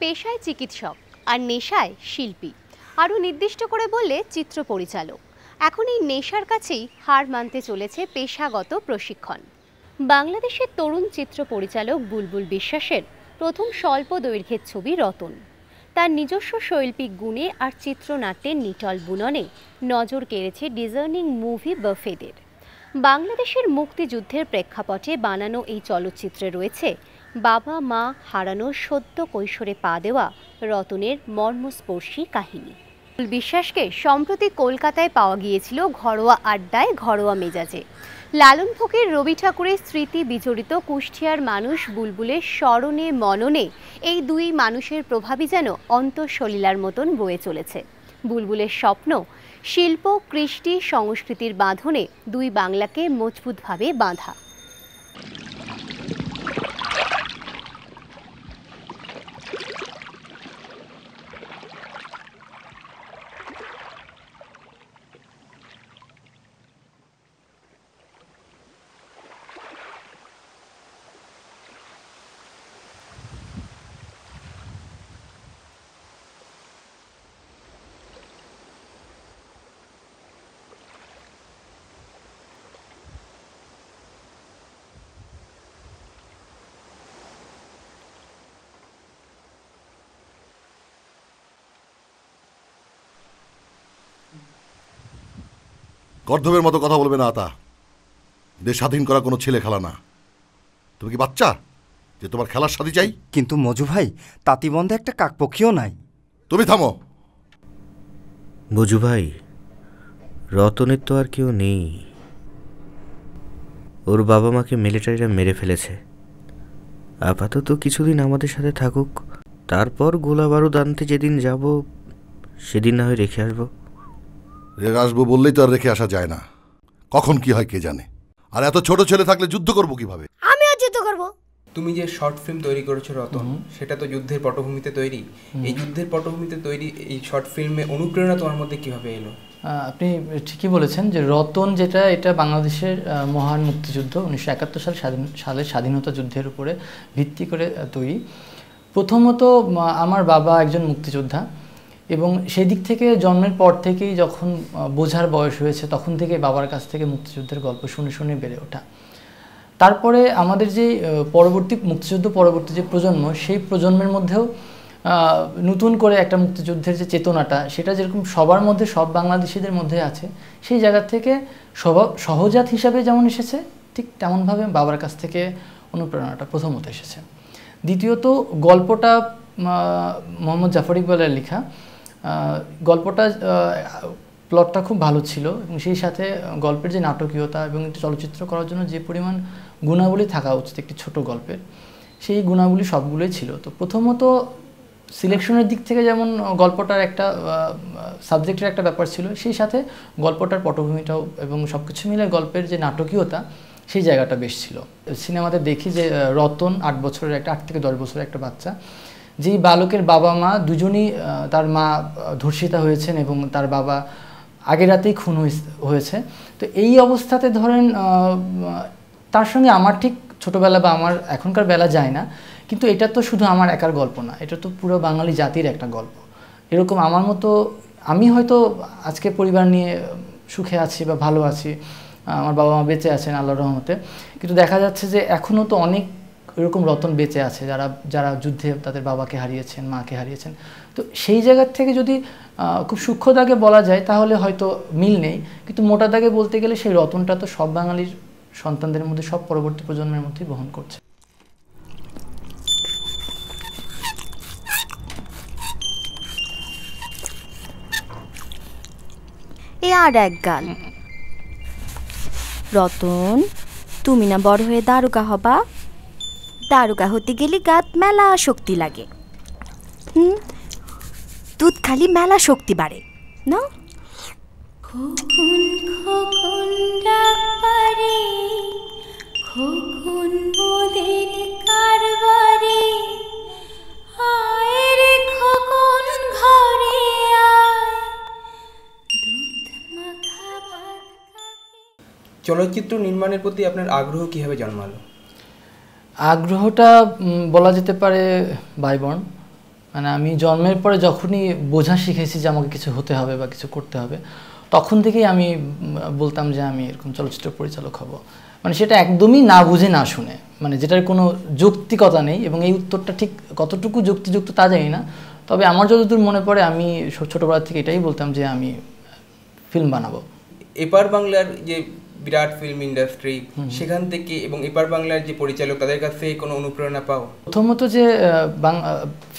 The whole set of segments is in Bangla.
পেশায় চিকিৎসক আর নেশায় শিল্পী, আরও নির্দিষ্ট করে বললে চিত্র পরিচালক। এখন এই নেশার কাছেই হার মানতে চলেছে পেশাগত প্রশিক্ষণ। বাংলাদেশের তরুণ চিত্র পরিচালক বুলবুল বিশ্বাসের প্রথম স্বল্প দৈর্ঘ্যের ছবি রতন। তার নিজস্ব শৈল্পিক গুণে আর চিত্রনাট্যের নিটল বুননে নজর কেড়েছে ডিজার্নিং মুভি বাফেদের। বাংলাদেশের মুক্তিযুদ্ধের প্রেক্ষাপটে বানানো এই চলচ্চিত্রে রয়েছে বাবা মা হারানোর সদ্য কৈশোরে পা দেওয়া রতনের মর্মস্পর্শী কাহিনী। বিশ্বাসকে সম্প্রতি কলকাতায় পাওয়া গিয়েছিল ঘরোয়া আড্ডায় ঘরোয়া মেজাজে। লালন ফকির, রবি ঠাকুরের স্মৃতি বিজড়িত কুষ্টিয়ার মানুষ বুলবুলের স্মরণে মননে এই দুই মানুষের প্রভাবই যেন অন্তঃসলীলার মতন বয়ে চলেছে। বুলবুলের স্বপ্ন শিল্প, কৃষ্টি, সংস্কৃতির বাঁধনে দুই বাংলাকে মজবুতভাবে বাঁধা। গর্ধবের মতো কথা বলবে না আতা। দেশ স্বাধীন করা কোনো ছেলে খেলা না। তুমি কি বাচ্চা যে তোমার খেলার সাথী চাই? কিন্তু মজু ভাই, তাঁতিবন্ধে একটা কাকপক্ষীও নাই। তুমি থামো। মজু ভাই, রতনের তো আর কেউ নেই। ওর বাবা মাকে মিলিটারিরা মেরে ফেলেছে। আপাতত কিছুদিন আমাদের সাথে থাকুক, তারপর গোলা বারুদ আনতে যেদিন যাব সেদিন না হয় রেখে আসবো। রেখে আসবো বললেই তো আর রেখে আসা যায় না। কখন কি হয় কে জানে। আর এত ছোট ছেলে থাকলে যুদ্ধ করবো কিভাবে? আমিও যুদ্ধ করব। তুমি যে শর্ট ফিল্ম তৈরি করেছো রতন, সেটা তো যুদ্ধের পটভূমিতে তৈরি। এই যুদ্ধের পটভূমিতে তৈরি এই শর্ট ফিল্মে অনুপ্রেরণা তোমার মধ্যে কিভাবে এলো? আপনি ঠিকই বলেছেন যে রতন যেটা, এটা বাংলাদেশের মহান মুক্তিযুদ্ধ 1971 সালের স্বাধীনতা যুদ্ধের উপরে ভিত্তি করে তৈরি। প্রথমত আমার বাবা একজন মুক্তিযোদ্ধা, এবং সেই দিক থেকে জন্মের পর থেকেই যখন বোঝার বয়স হয়েছে তখন থেকে বাবার কাছ থেকে মুক্তিযুদ্ধের গল্প শুনে শুনে বেড়ে ওঠা। তারপরে আমাদের যে পরবর্তী মুক্তিযুদ্ধ পরবর্তী যে প্রজন্ম, সেই প্রজন্মের মধ্যেও নতুন করে একটা মুক্তিযুদ্ধের যে চেতনাটা, সেটা যেরকম সবার মধ্যে, সব বাংলাদেশিদের মধ্যে আছে, সেই জায়গা থেকে সহজাত হিসাবে যেমন এসেছে, ঠিক তেমনভাবে বাবার কাছ থেকে অনুপ্রেরণাটা প্রথমত এসেছে। দ্বিতীয়ত গল্পটা মোহাম্মদ জাফর ইকবালের লেখা। গল্পটা প্লটটা খুব ভালো ছিল, এবং সেই সাথে গল্পের যে নাটকীয়তা এবং একটি চলচ্চিত্র করার জন্য যে পরিমাণ গুণাবলী থাকা উচিত একটি ছোট গল্পের, সেই গুণাবলী সবগুলোই ছিল। তো প্রথমত সিলেকশনের দিক থেকে যেমন গল্পটার একটা সাবজেক্টের একটা ব্যাপার ছিল, সেই সাথে গল্পটার পটভূমিটাও এবং সব কিছু মিলে গল্পের যে নাটকীয়তা, সেই জায়গাটা বেশ ছিল। সিনেমাতে দেখি যে রতন 8 বছরের একটা 8 থেকে 10 বছরের একটা বাচ্চা, যেই বালকের বাবা মা দুজনই, তার মা ধর্ষিতা হয়েছেন এবং তার বাবা আগের রাতেই খুন হয়েছে। তো এই অবস্থাতে ধরেন তার সঙ্গে আমার ঠিক ছোটোবেলা বা আমার এখনকার বেলা যায় না, কিন্তু এটা তো শুধু আমার একার গল্প না, এটা তো পুরো বাঙালি জাতির একটা গল্প। এরকম আমার মতো, আমি হয়তো আজকে পরিবার নিয়ে সুখে আছি বা ভালো আছি, আমার বাবা মা বেঁচে আছেন আল্লাহর রহমতে, কিন্তু দেখা যাচ্ছে যে এখনও তো অনেক এরকম রতন বেঁচে আছে যারা যুদ্ধে তাদের বাবাকে হারিয়েছেন, মাকে হারিয়েছেন। তো সেই জায়গার থেকে যদি খুব সূক্ষ্ম দাগে বলা যায় তাহলে হয়তো মিল নেই, কিন্তু মোটা দাগে বলতে গেলে সেই রতনটা তো সব বাঙালির সন্তানদের মধ্যে, সব পরবর্তী প্রজন্মের মধ্যেই বহন করছে। এ আর এক গান। রতন, তুমি না বড় হয়ে দারোগা হবা? দারোগা হতে গেলে গাত মেলা শক্তি লাগে। দুধ খালি মেলা শক্তি বাড়ে না? খোকন খোকন ডাক পারে, খোকন মোদের কারবারে, আয় রে খোকন ঘরে আয়, দুধ মাখা ভাত খাবে। চলচ্চিত্র নির্মাণের প্রতি আপনার আগ্রহ কিভাবে জন্মালো? আগ্রহটা বলা যেতে পারে বাইবর্ন। মানে আমি জন্মের পরে যখনই বোঝা শিখেছি যে আমাকে কিছু হতে হবে বা কিছু করতে হবে, তখন থেকেই আমি বলতাম যে আমি এরকম চলচ্চিত্র পরিচালক হব। মানে সেটা একদমই না বুঝে না শুনে, মানে যেটার কোনো যৌক্তিকতা নেই। এবং এই উত্তরটা ঠিক কতটুকু যুক্তিযুক্ত তা জানি না, তবে আমার যতদূর মনে পড়ে আমি ছোটোবেলা থেকে এটাই বলতাম যে আমি ফিল্ম বানাবো। এপার বাংলার যে বিরাট ফিল্ম ইন্ডাস্ট্রি, সেখান থেকে এবং এপার বাংলার যে পরিচালক, তাদের কাছ থেকে কোনো অনুপ্রেরণা পাও? প্রথমত যে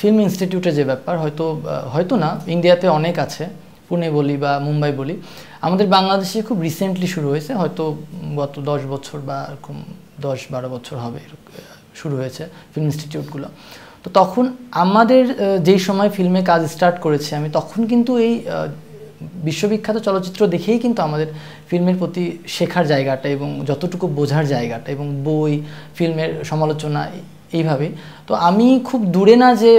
ফিল্ম ইনস্টিটিউটের যে ব্যাপার, হয়তো না, ইন্ডিয়াতে অনেক আছে, পুনে বলি বা মুম্বাই বলি। আমাদের বাংলাদেশে খুব রিসেন্টলি শুরু হয়েছে, হয়তো গত 10 বছর বা এরকম 10-12 বছর হবে শুরু হয়েছে ফিল্ম ইনস্টিটিউটগুলো। তো তখন আমাদের যেই সময় ফিল্মে কাজ স্টার্ট করেছে আমি, তখন কিন্তু এই বিশ্ববিখ্যাত চলচ্চিত্র দেখেই কিন্তু আমাদের ফিল্মের প্রতি শেখার জায়গাটা এবং যতটুকু বোঝার জায়গাটা, এবং বই, ফিল্মের সমালোচনা, এইভাবেই। তো আমি খুব দূরে না, যে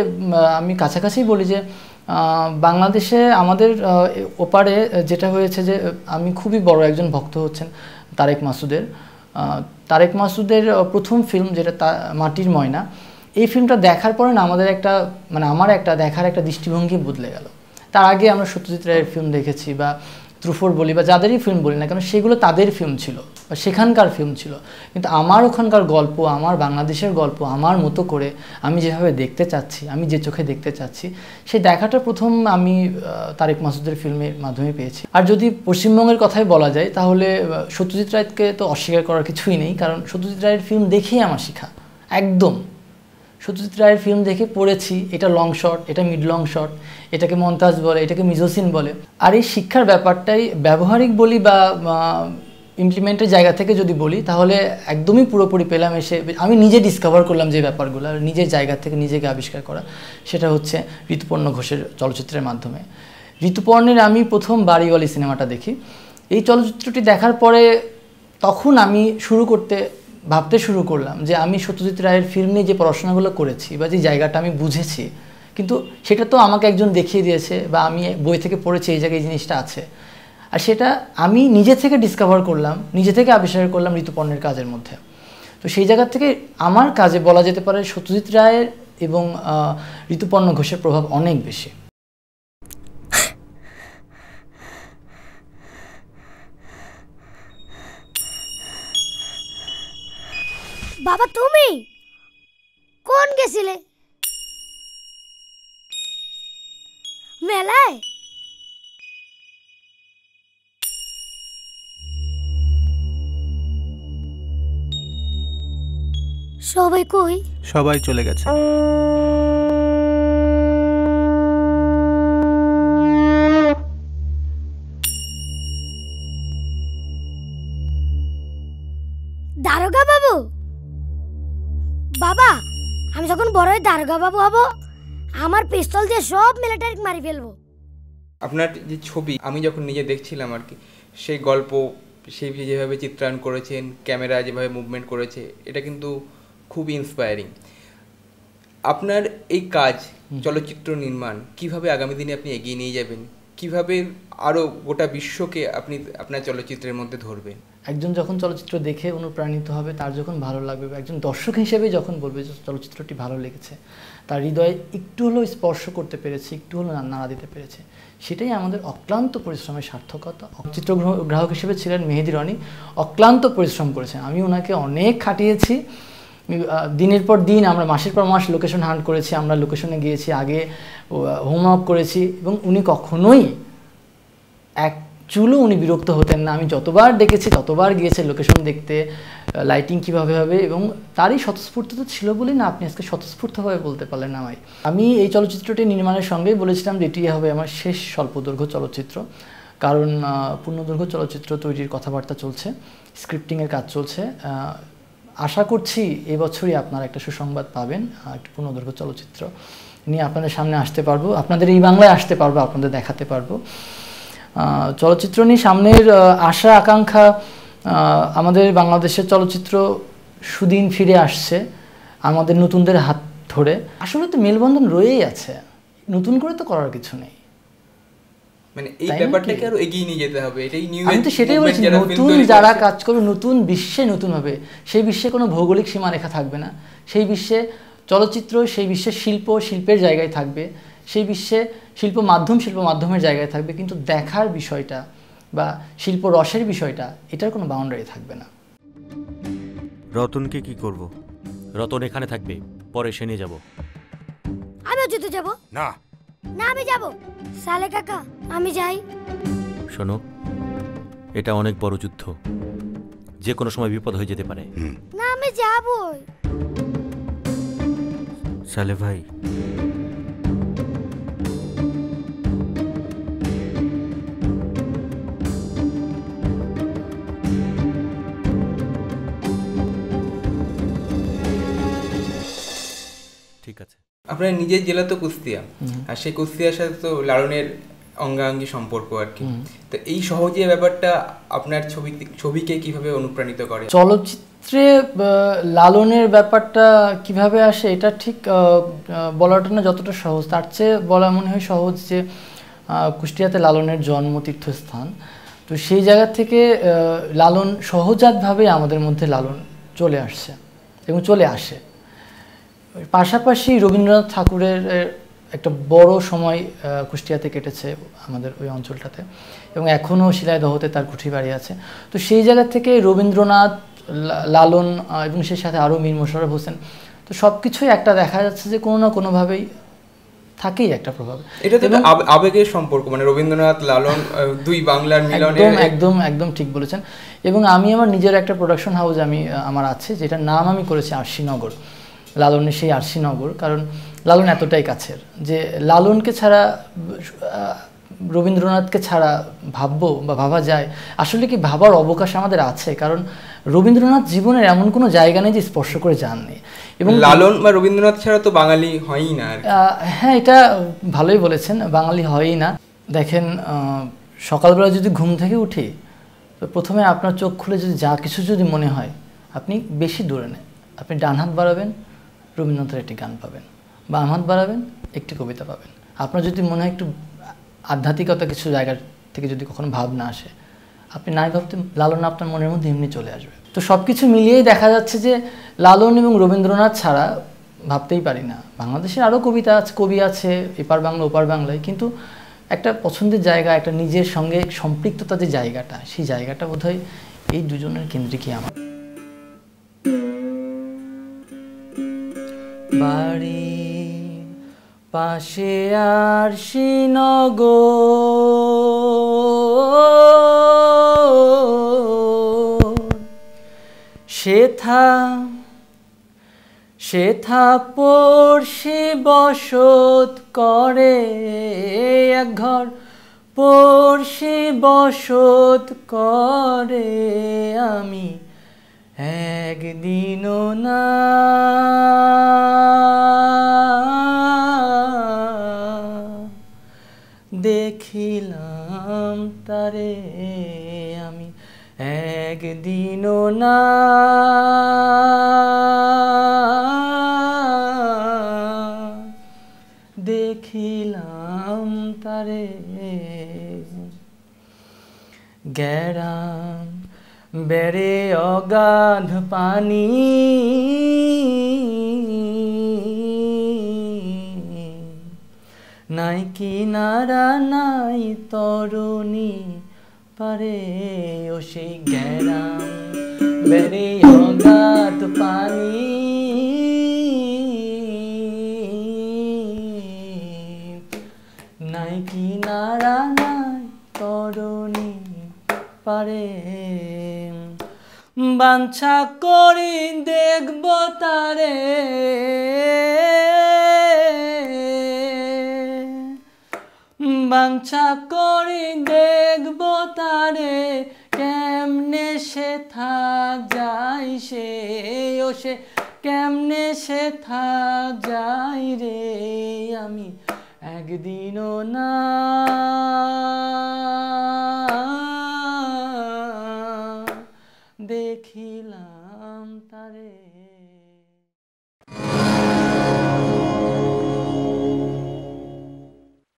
আমি কাছাকাছি বলি যে বাংলাদেশে আমাদের ওপারে যেটা হয়েছে যে আমি খুবই বড় একজন ভক্ত হচ্ছেন তারেক মাসুদের। তারেক মাসুদের প্রথম ফিল্ম যেটা মাটির ময়না, এই ফিল্মটা দেখার পরে না আমাদের একটা, মানে আমার একটা দেখার একটা দৃষ্টিভঙ্গি বদলে গেল। তার আগে আমরা সত্যজিৎ রায়ের ফিল্ম দেখেছি বা ত্রুফোর বলি বা যাদেরই ফিল্ম বলি না কেন, সেগুলো তাদের ফিল্ম ছিল বা সেখানকার ফিল্ম ছিল। কিন্তু আমার ওখানকার গল্প, আমার বাংলাদেশের গল্প আমার মতো করে আমি যেভাবে দেখতে চাচ্ছি, আমি যে চোখে দেখতে চাচ্ছি, সেই দেখাটা প্রথম আমি তারেক মাসুদের ফিল্মের মাধ্যমে পেয়েছি। আর যদি পশ্চিমবঙ্গের কথাই বলা যায়, তাহলে সত্যজিৎ রায়কে তো অস্বীকার করার কিছুই নেই, কারণ সত্যজিৎ রায়ের ফিল্ম দেখেই আমার শেখা। একদম সত্যজিৎ রায়ের ফিল্ম দেখে পড়েছি, এটা লং শট, এটা মিড লং শট, এটাকে মন্তাজ বলে, এটাকে মিজোসিন বলে। আর এই শিক্ষার ব্যাপারটাই ব্যবহারিক বলি বা ইমপ্লিমেন্টের জায়গা থেকে যদি বলি, তাহলে একদমই পুরোপুরি পেলাম এসে। আমি নিজে ডিসকভার করলাম যে ব্যাপারগুলো, নিজের জায়গা থেকে নিজেকে আবিষ্কার করা, সেটা হচ্ছে ঋতুপর্ণ ঘোষের চলচ্চিত্রের মাধ্যমে। ঋতুপর্ণের আমি প্রথম বাড়িওয়ালি সিনেমাটা দেখি। এই চলচ্চিত্রটি দেখার পরে তখন আমি ভাবতে শুরু করলাম যে আমি সত্যজিৎ রায়ের ফিল্ম নিয়ে যে পড়াশোনাগুলো করেছি বা যে জায়গাটা আমি বুঝেছি, কিন্তু সেটা তো আমাকে একজন দেখিয়ে দিয়েছে বা আমি বই থেকে পড়েছি এই জায়গায় এই জিনিসটা আছে। আর সেটা আমি নিজে থেকে ডিসকভার করলাম, নিজে থেকে আবিষ্কার করলাম ঋতুপর্ণের কাজের মধ্যে। তো সেই জায়গা থেকে আমার কাজে বলা যেতে পারে সত্যজিৎ রায়ের এবং ঋতুপর্ণ ঘোষের প্রভাব অনেক বেশি। বাবা, তুমি কোন গেছিলে? মেলায়? সবাই কই? সবাই চলে গেছে। দারোগা বাবু, বাবা, আমি যখন বড় হয়ে দারোগা বাবু হব, আমার পিস্তল দিয়ে সব মিলিটারি মারি ফেলবো। আপনার যে ছবি আমি যখন নিজে দেখছিলাম আর কি, সেই গল্প, সেই যেভাবে চিত্রায়ন করেছেন, ক্যামেরা যেভাবে মুভমেন্ট করেছে, এটা কিন্তু খুবই ইন্সপায়ারিং। আপনার এই কাজ, চলচ্চিত্র নির্মাণ, কিভাবে আগামী দিনে আপনি এগিয়ে নিয়ে যাবেন? কিভাবে আরও গোটা বিশ্বকে আপনি আপনার চলচ্চিত্রের মধ্যে ধরবেন? একজন যখন চলচ্চিত্র দেখে অনুপ্রাণিত হবে, তার যখন ভালো লাগবে, একজন দর্শক হিসেবে যখন বলবে যে চলচ্চিত্রটি ভালো লেগেছে, তার হৃদয়ে একটু হলেও স্পর্শ করতে পেরেছে, একটু হলেও নাড়া দিতে পেরেছে, সেটাই আমাদের অক্লান্ত পরিশ্রমের সার্থকতা। চিত্রগ্রাহক হিসেবে ছিলেন মেহেদী রনি, অক্লান্ত পরিশ্রম করেছেন। আমি ওনাকে অনেক খাটিয়েছি, দিনের পর দিন, আমরা মাসের পর মাস লোকেশন হান্ট করেছি, আমরা লোকেশনে গিয়েছি, আগে হোমওয়ার্ক করেছি, এবং উনি কখনোই এক চুলও উনি বিরক্ত হতেন না। আমি যতবার ডেকেছি ততবার গিয়েছে লোকেশন দেখতে, লাইটিং কীভাবে হবে, এবং তারই স্বতঃস্ফূর্ততা ছিল বলেই না আপনি আজকে স্বতঃস্ফূর্তভাবে বলতে পারলেন আমায়। আমি এই চলচ্চিত্রটি নির্মাণের সঙ্গেই বলেছিলাম যে এটি হবে আমার শেষ স্বল্পদৈর্ঘ্য চলচ্চিত্র, কারণ পূর্ণদৈর্ঘ্য চলচ্চিত্র তৈরির কথাবার্তা চলছে, স্ক্রিপ্টিংয়ের কাজ চলছে। আশা করছি এই বছরই আপনারা একটা সুসংবাদ পাবেন, একটা পূর্ণদৈর্ঘ্য চলচ্চিত্র নিয়ে আপনাদের সামনে আসতে পারবো, আপনাদের এই বাংলায় আসতে পারবো, আপনাদের দেখাতে পারবো। চলচ্চিত্র নিয়ে সামনের আশা আকাঙ্ক্ষা, আমাদের বাংলাদেশের চলচ্চিত্র সুদিন ফিরে আসছে আমাদের নতুনদের হাত ধরে। আসলে তো মেলবন্ধন রয়েই আছে, নতুন করে তো করার কিছু নেই, মানে এই ব্যাপারটাকে আরো এগিয়ে নিয়ে যেতে হবে। এটাই নিউ, আমি তো সেটাই বলছি, নতুন যারা কাজ করবে নতুন বিশ্বে নতুন হবে, সেই বিশ্বে কোনো ভৌগোলিক সীমারেখা থাকবে না, সেই বিশ্বে চলচ্চিত্র সেই বিশ্বে শিল্পের জায়গায় থাকবে, সেই বিশ্বে শিল্প মাধ্যমের জায়গায় থাকবে, কিন্তু দেখার বিষয়টা বা শিল্প রসের বিষয়টা এটার কোনো বাউন্ডারি থাকবে না। রতনকে কি করব? রতন এখানে থাকবে, পরে সে নিয়ে যাব। আমিও যেতে যাব। না না আমি যাব। সালে কাকা আমি যাই। শোনো, এটা অনেক বড় যুদ্ধ, যে কোনো সময় বিপদ হয়ে যেতে পারে। না আমি যাবই। সালে ভাই, ঠিক আছে। আপনার নিজের জেলা তো কুষ্টিয়া, আর সেই কুষ্টিয়ার সাথে তো লালনের অঙ্গাঙ্গি সম্পর্ক আর কি। তো এই সহজে ব্যাপারটা আপনার ছবিকে কিভাবে অনুপ্রাণিত করে? চলচ্চিত্রে লালনের ব্যাপারটা কিভাবে আসে এটা ঠিক বলাটা না যতটা সহজ, তার চেয়ে বলা মনে হয় সহজ যে কুষ্টিয়াতে লালনের জন্ম তীর্থস্থান। তো সেই জায়গা থেকে লালন সহজাতভাবে আমাদের মধ্যে লালন চলে আসছে এবং চলে আসে। পাশাপাশি রবীন্দ্রনাথ ঠাকুরের একটা বড় সময় কুষ্টিয়াতে কেটেছে আমাদের ওই অঞ্চলটাতে, এবং এখনও শিলাইদহতে তার কুঠি বাড়ি আছে। তো সেই জায়গা থেকে রবীন্দ্রনাথ, লালন এবং সেই সাথে আরও মীর মোশাররফ হোসেন, তো সব কিছুই একটা দেখা যাচ্ছে যে কোনো না কোনোভাবেই থাকেই একটা প্রভাব। এটা তো আবেগের সম্পর্ক, মানে রবীন্দ্রনাথ লালন দুই বাংলার মিলন। একদম ঠিক বলেছেন। এবং আমি আমার নিজের একটা প্রোডাকশন হাউস আমার আছে, যেটার নাম আমি করেছি আরশিনগর, লালনের সেই আরশিনগর। কারণ লালন এতটাই কাছের যে লালনকে ছাড়া, রবীন্দ্রনাথকে ছাড়া ভাববো বা ভাবা যায়? আসলে কি ভাবার অবকাশ আমাদের আছে? কারণ রবীন্দ্রনাথ জীবনের এমন কোনো জায়গা নেই যে স্পর্শ করে যাননি, এবং লালন বা রবীন্দ্রনাথ ছাড়া তো বাঙালি হয়ই না। হ্যাঁ, এটা ভালোই বলেছেন, বাঙালি হয়ই না। দেখেন, সকালবেলা যদি ঘুম থেকে উঠি, তো প্রথমে আপনার চোখ খুলে যদি যা কিছু যদি মনে হয়, আপনি বেশি দূরে নেই, আপনি ডান হাত বাড়াবেন, রবীন্দ্রনাথের একটি গান পাবেন, বাম হাত বাড়াবেন, একটি কবিতা পাবেন। আপনার যদি মনে হয় একটু আধ্যাত্মিকতা কিছু জায়গার থেকে যদি কখনো ভাবনা আসে, আপনি নাই ভাবতে লালন আপনার মনের মধ্যে এমনি চলে আসবে। তো সব কিছু মিলিয়েই দেখা যাচ্ছে যে লালন এবং রবীন্দ্রনাথ ছাড়া ভাবতেই পারি না। বাংলাদেশের আরও কবি আছে এপার বাংলা ওপার বাংলায়, কিন্তু একটা পছন্দের জায়গা, একটা নিজের সঙ্গে সম্পৃক্ততা যে জায়গাটা, সেই জায়গাটা বোধহয় এই দুজনের কেন্দ্রিকই আমার। বাড়ির পাশে আরশিনগর, সেথা পড়শি বসত করে, এক ঘর পড়শি বসত করে, আমি একদিনও না দেখিলাম তারে, আমি একদিনও না দেখিলাম তারে। গেরাম বেড়ে অগাধ পানি, নাই কিনারা নাই তরুণী পারে, ও সেই গেরাম বেড়ে অগাধ পানি, নাই কিনারা নাই তরুণী পারে। বাঞ্ছা করি দেখব তারে, বাঞ্ছা করি দেখব তারে, কেমনে সে থাক যাই সে, ও সে কেমনে সে থাক যাই রে, আমি একদিনও না দেখিলাম তারে।